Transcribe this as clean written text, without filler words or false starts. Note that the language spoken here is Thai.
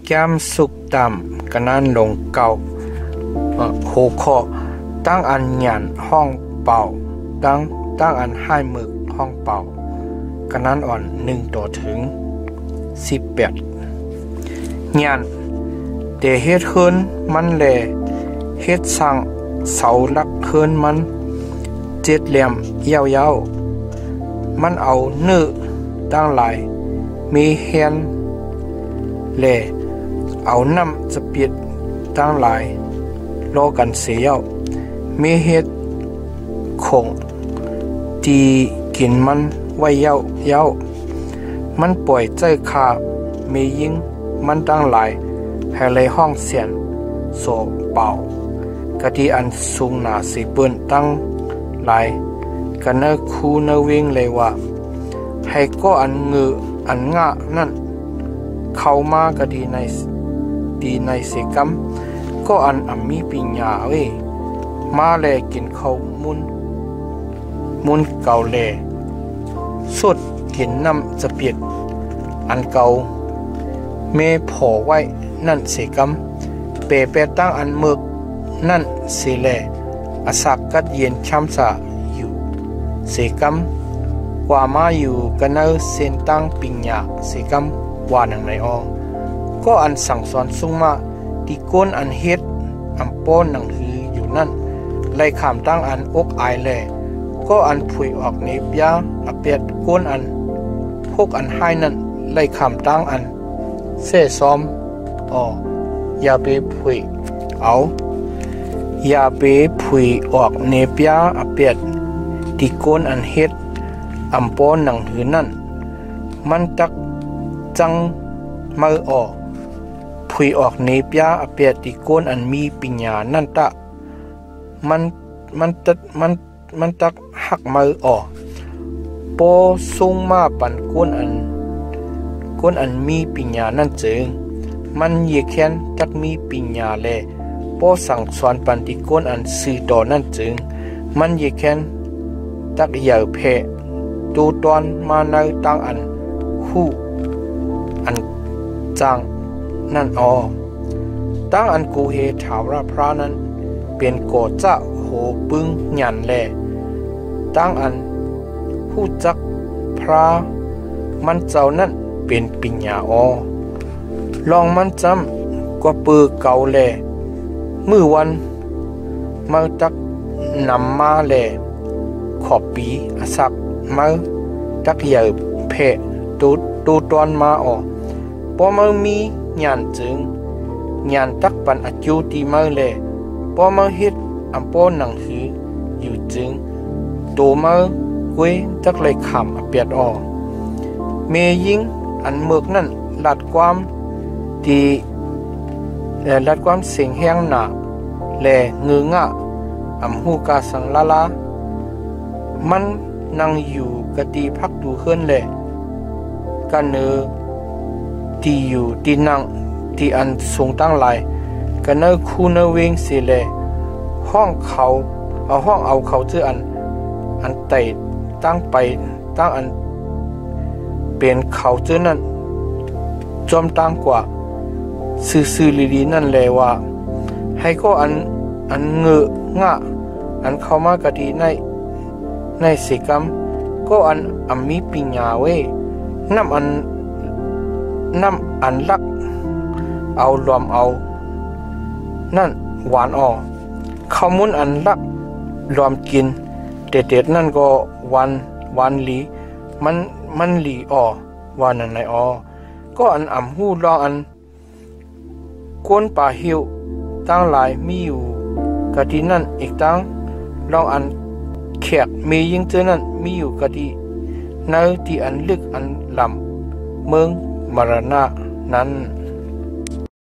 แก้มสุกดำกันนั้นลงเก่าโหคอตั้งอันหยันห้องเป่าตั้งอันให้หมึกห้องเป่ากันนั้นอ่อน1ต่อถึง18หยันเดเฮ็ดเฮินมันแลเฮ็ดสั่งเสาลักเฮินมัน7เหลี่ยมยาวๆมันเอาเนื้อตั้งหลายมีเฮียนแลเอาน้ำจะเปียดตั้งหลายโลกันเสียมีเฮ็ดคงตีกินมันไว้เย้ามันป่วยใจขามียิงมันตั้งหลายให้เลยห้องเสียนโซเป่ากะที่อันสูงหนาสีเปิ้นตั้งหลายกันเนคูเนวิ่งเลยว่าให้ก็อันเงืออันงะนั่นเข้ามากะดีในเสกัมก็อันมีปิญญาเว้มาแลกินข้าวมุนเก่าแลสุดกินน้ำจะเปียดอันเก่าเมพอไว้นั่นเสกัมเปตั้งอันเมึกนั่นเสแลอาศักกัดเย็นช้ำสะอยู่เสกัมกว่ามาอยู่กันเนเส้นตั้งปิญญาเสกัมว่าหนังในอก็อันสั่งสอนสุ่งมาที่ก้นอันเฮ็ดอันป้อนหนังหืออยู่นั่นไล่ขามตั้งอันอกอายแลก็อันผุยออกในปยาอเปียดก้นอันพวกอันให้นั่นไล่ขามตั้งอันเส่ซ้อมอย่าไปผุยเอาอย่าไปผุยออกในปยาอเปียดที่ก้นอันเฮ็ดอันป้อนหนังหือนั่นมันตักจังมือผุยออกในปยาอเปียติโกนอันมีปิญญานั่นตะมันตักหักมือโปซุงมาปันโกนอันมีปิญญานั่นจึงมันเยแค้นตักมีปิญญาแลโปสั่งสอนปันติโกนอันสื่อต่อนั่นจึงมันเยแค้นตักเหย่าเพตูตอนมาในตั้งอันคู่อันจางนั่นตั้งอันกูเฮถาวรพระนั้นเป็นโกจะโหปึงหยันแลตั้งอันผู้จักพระมันเจ้านั้นเป็นปิญญาลองมันจำกว่าปือเก่าแลมือวันมาจักนำมาแลขอบปีอสักมาจักเหย่เพตูตอนมาพอมามีญาณจึงญาณตักปันอจุติมาเลยพอมาเฮ็ดอันป้อนหนังหืออยู่จึงโตมาเว้จักเลยขำเปียดเมยิงอันเมือกนั่นลัดความลัดความเสียงแห้งหนาแลเงืองะหูกาสังลามันนั่งอยู่กะตีพักดูเฮือนแลกันเนอที่อยู่ที่นั่งที่อันทรงตั้งหลายกันเนอคูเนเวงสิเลห้องเอาเขาชื่ออันไต่ตั้งไปตั้งอันเป็นเขาชื่อนั้นจอมตั้งกว่าซื่อลีนั่นแลว่าให้ก็อันเงืองะอันเข้ามากะดีในสิกรรมก็อันมีปิญญาเว้น้ำอันลักเอารวมเอานั่นหวานข้าวมุนอันลักรวมกินเด็ดนั่นก็หวานหลีมันหลีหวานนั่นไหนก็อันหูรออันก้นป่าหิวตั้งหลายมีอยู่กะที่นั่นอีกตั้งลองอันแขกมียิ่งเจอนั่นมีอยู่กะที่ในที่อันลึกอันลำเมืองมรณะนั้น